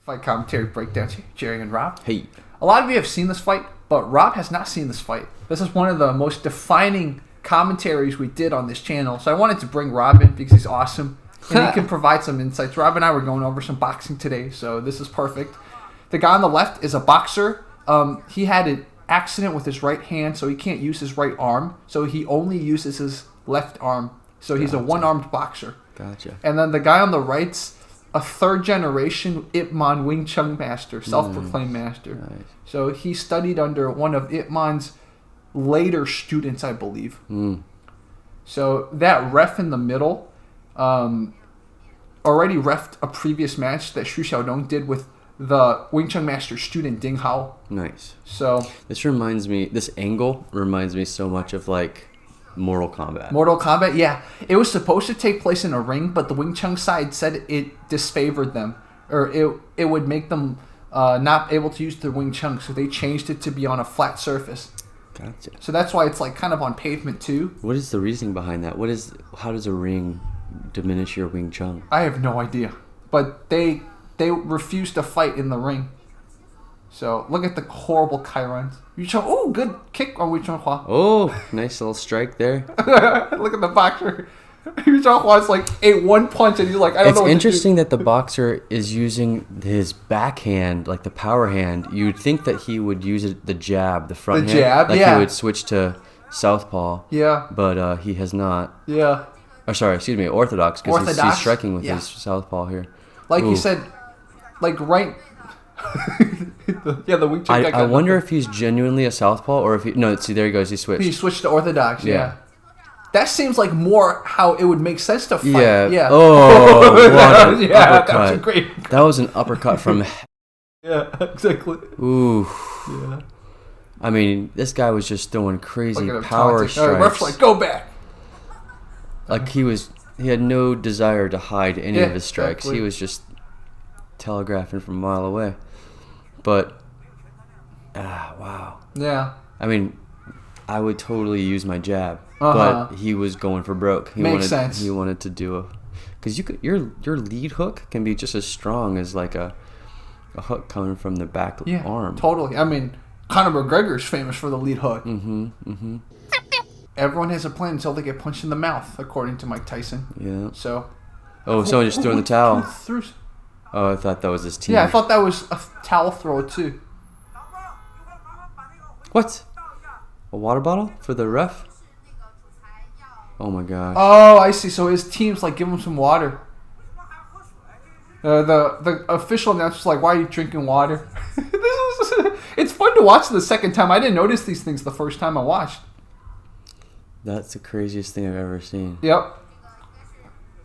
Fight commentary breakdown, Jerry and Rob. Hey. A lot of you have seen this fight, but Rob has not seen this fight. This is one of the most defining commentaries we did on this channel, so I wanted to bring Rob in because he's awesome, and he can provide some insights. Rob and I were going over some boxing today, so this is perfect. The guy on the left is a boxer. He had an accident with his right hand, so he can't use his right arm, so he only uses his left arm. So he's a one-armed boxer. Gotcha. And then the guy on the right's a third-generation Ip Man Wing Chun master, self-proclaimed master. Nice. So he studied under one of Ip Man's later students, I believe. So that ref in the middle already reffed a previous match that Xu Xiaodong did with the Wing Chun master student Ding Hao. Nice. So this angle reminds me so much of like Mortal Kombat. Mortal Kombat, yeah. It was supposed to take place in a ring, but the Wing Chun side said it disfavored them, or it would make them not able to use their Wing Chun, so they changed it to be on a flat surface. Gotcha. So that's why it's like kind of on pavement too. What is the reasoning behind that? How does a ring diminish your Wing Chun? I have no idea, but they refused to fight in the ring. So look at the horrible Kairuns. Oh, good kick on Yu Changhua. Oh, nice little strike there. Look at the boxer. Yu Changhua's like ate one punch and he's like, I don't know what It's interesting that the boxer is using his backhand, like the power hand. You'd think that he would use the jab, the front hand. The jab, like yeah. he would switch to southpaw. Yeah. But he has not. Yeah. Or sorry, excuse me, orthodox, because he's striking with yeah. his southpaw here. Like Ooh. you said, like right... the Wing Chun guy. I wonder if he's genuinely a southpaw or if he... No, see, there he goes. He switched. He switched to orthodox, yeah. That seems like more how it would make sense to fight. Yeah. Oh, what an yeah, uppercut. that was a great... That was an uppercut from... Yeah, exactly. Ooh. Yeah. I mean, this guy was just throwing crazy Look at him power taunting. strikes. Ref's like, go back. Like he had no desire to hide any of his strikes. Exactly. He was just telegraphing from a mile away. But, wow. Yeah. I mean, I would totally use my jab, Uh-huh. but he was going for broke. Makes sense. He wanted to do because your lead hook can be just as strong as like a hook coming from the back arm. Totally. I mean, Conor McGregor's famous for the lead hook. Everyone has a plan until they get punched in the mouth, according to Mike Tyson. Yeah. So. Oh, someone just throwing the towel. Threw... Oh, I thought that was his team. Yeah, I thought that was a towel throw too. What? A water bottle for the ref? Oh my gosh. Oh, I see. So his team's like, give him some water. The official announcer's like, why are you drinking water? It's fun to watch the second time. I didn't notice these things the first time I watched. That's the craziest thing I've ever seen. Yep.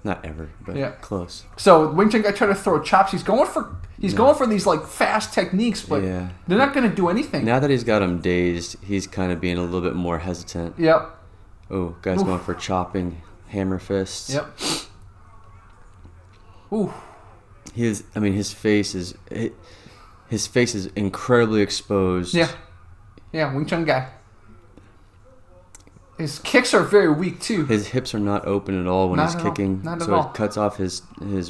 Not ever, but close. So Wing Chun guy tried to throw chops. He's going for these like fast techniques, but they're not going to do anything. Now that he's got him dazed, he's kind of being a little bit more hesitant. Yep. Oh, guy's going for chopping hammer fists. Yep. Ooh. His face is incredibly exposed. Yeah. Yeah, Wing Chun guy. His kicks are very weak too. His hips are not open at all when he's kicking, so it cuts off his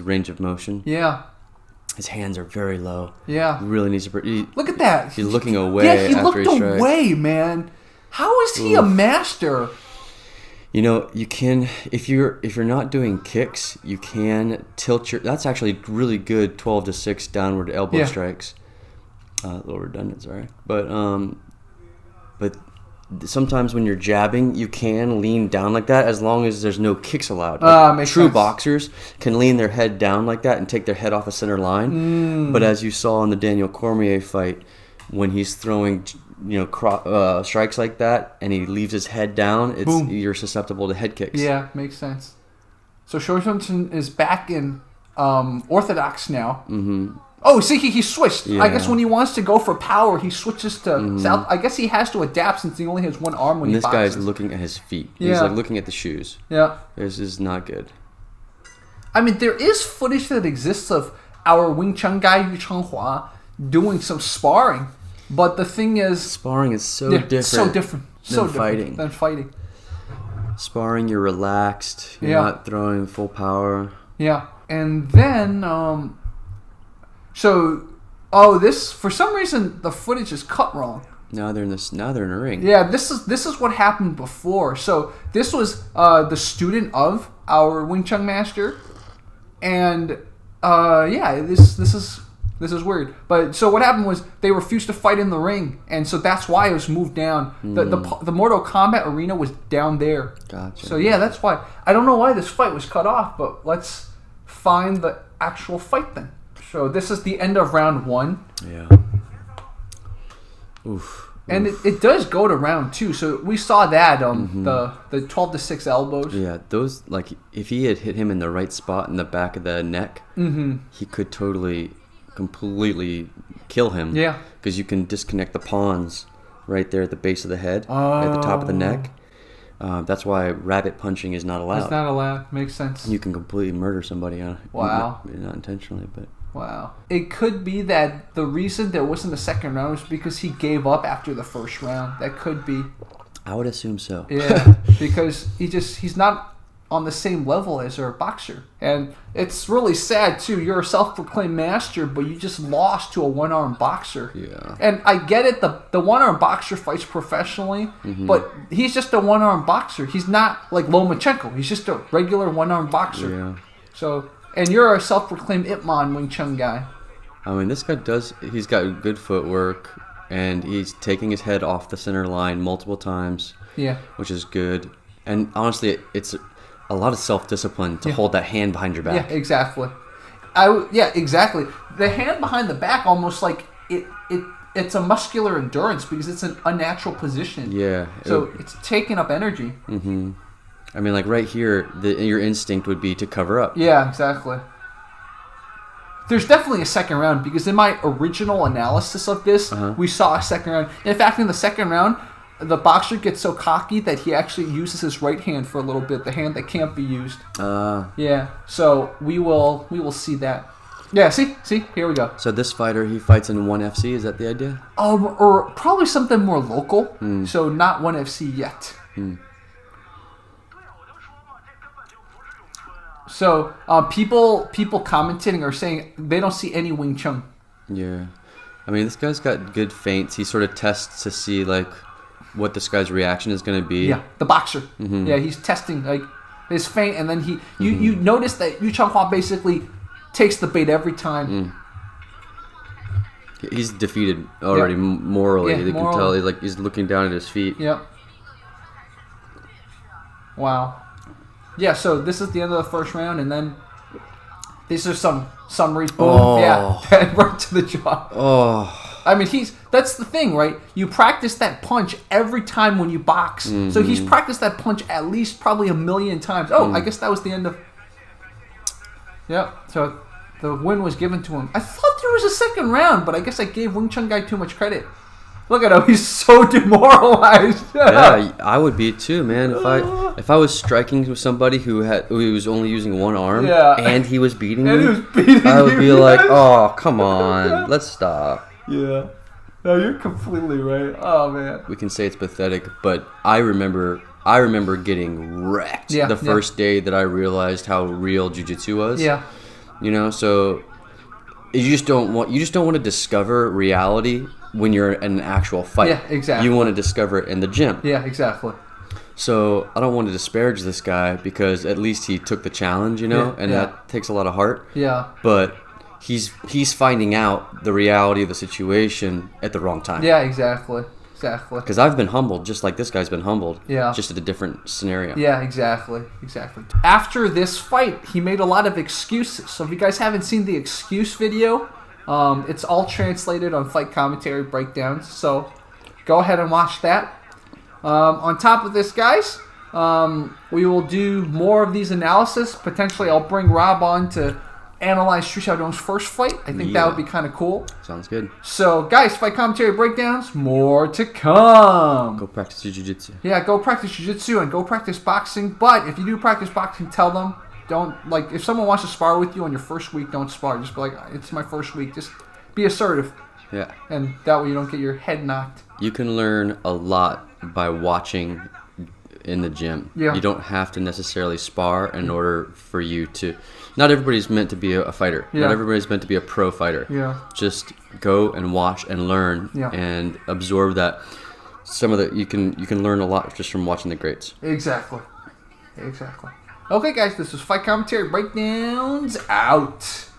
range of motion. Yeah. His hands are very low. Yeah. He really needs to. Look at that. He's looking away. Yeah, he after looked away, man. How is he a master? You know, you can if you're not doing kicks, you can tilt your. That's actually really good 12-6 downward elbow strikes. A little redundant, sorry, but sometimes when you're jabbing, you can lean down like that as long as there's no kicks allowed. Like true boxers can lean their head down like that and take their head off a center line. But as you saw in the Daniel Cormier fight, when he's throwing strikes like that and he leaves his head down, you're susceptible to head kicks. Yeah, makes sense. So Xiong Chengcheng is back in orthodox now. Mm-hmm. Oh, see, he switched. Yeah. I guess when he wants to go for power, he switches to south. I guess he has to adapt since he only has one arm when he boxes. This guy's looking at his feet. He's like looking at the shoes. Yeah. This is not good. I mean, there is footage that exists of our Wing Chun guy, Yu Changhua, doing some sparring. But the thing is... Sparring is so different. Than fighting. Sparring, you're relaxed. You're not throwing full power. Yeah. And then... So, this for some reason the footage is cut wrong. Now they're in a ring. Yeah, this is what happened before. So this was the student of our Wing Chun master, and this is weird. But so what happened was they refused to fight in the ring, and so that's why it was moved down. The Mortal Kombat arena was down there. Gotcha. So yeah, that's why. I don't know why this fight was cut off, but let's find the actual fight then. So this is the end of round 1. Yeah. Oof. And it does go to round 2, so we saw that the 12-6 elbows. Yeah, those, like, if he had hit him in the right spot in the back of the neck, he could completely kill him. Yeah, because you can disconnect the pawns right there at the base of the head, at the top of the neck. That's why rabbit punching is not allowed. It's not allowed. Makes sense. You can completely murder somebody. Wow. Not intentionally, but. Wow. It could be that the reason there wasn't a second round was because he gave up after the first round. That could be. I would assume so. Yeah, because he's not on the same level as our boxer. And it's really sad, too. You're a self-proclaimed master, but you just lost to a one-armed boxer. Yeah. And I get it. The one-armed boxer fights professionally, but he's just a one-armed boxer. He's not like Lomachenko. He's just a regular one-armed boxer. Yeah. So... And you're a self-proclaimed Ip Man Wing Chun guy. I mean, this guy he's got good footwork, and he's taking his head off the center line multiple times. Yeah. Which is good. And honestly, it's a lot of self-discipline to hold that hand behind your back. Yeah, exactly. Exactly. The hand behind the back almost like it's a muscular endurance because it's an unnatural position. Yeah. So it's taking up energy. Mm-hmm. I mean, like right here, your instinct would be to cover up. Yeah, exactly. There's definitely a second round because in my original analysis of this, we saw a second round. In fact, in the second round, the boxer gets so cocky that he actually uses his right hand for a little bit, the hand that can't be used. Yeah, so we will see that. Yeah, see, here we go. So this fighter, he fights in 1FC, is that the idea? Or probably something more local, so not 1FC yet. So people commentating are saying they don't see any Wing Chun. Yeah, I mean this guy's got good feints. He sort of tests to see like what this guy's reaction is going to be. Yeah, the boxer. Yeah, he's testing like his feint, and then you notice that Yu Changhua basically takes the bait every time. He's defeated already morally. You can tell he's looking down at his feet. Yep. Wow. Yeah, so this is the end of the first round, and then these are some summaries. Boom. Oh. Yeah, right to the jaw. Oh. I mean, that's the thing, right? You practice that punch every time when you box. So he's practiced that punch at least probably 1,000,000 times. I guess that was the end of... Yep, so the win was given to him. I thought there was a second round, but I guess I gave Wing Chun guy too much credit. Look at him; he's so demoralized. Yeah, I would be too, man. If I was striking with somebody who was only using one arm, and he was beating me, I would be like, "Oh, come on, let's stop." Yeah, no, you're completely right. Oh man, we can say it's pathetic, but I remember getting wrecked the first day that I realized how real jiu-jitsu was. Yeah, you know, so you just don't want to discover reality when you're in an actual fight. Yeah, exactly. You want to discover it in the gym. Yeah, exactly. So I don't want to disparage this guy because at least he took the challenge, and that takes a lot of heart. Yeah. But he's finding out the reality of the situation at the wrong time. Yeah, exactly. Because I've been humbled, just like this guy's been humbled. Yeah. Just at a different scenario. Yeah, exactly. After this fight, he made a lot of excuses. So if you guys haven't seen the excuse video, it's all translated on Fight Commentary Breakdowns, so go ahead and watch that. On top of this, guys, we will do more of these analysis. Potentially, I'll bring Rob on to analyze Xu Xiaodong's first fight. I think that would be kind of cool. Sounds good. So, guys, Fight Commentary Breakdowns, more to come. Go practice jiu-jitsu. Yeah, go practice jiu-jitsu and go practice boxing. But if you do practice boxing, tell them. Don't, if someone wants to spar with you on your first week, don't spar. Just be like, it's my first week. Just be assertive. Yeah. And that way you don't get your head knocked. You can learn a lot by watching in the gym. Yeah. You don't have to necessarily spar in order for you to. Not everybody's meant to be a fighter. Yeah. Not everybody's meant to be a pro fighter. Yeah. Just go and watch and learn and absorb that. Some of the you can learn a lot just from watching the greats. Exactly. Okay, guys, this is Fight Commentary Breakdowns out.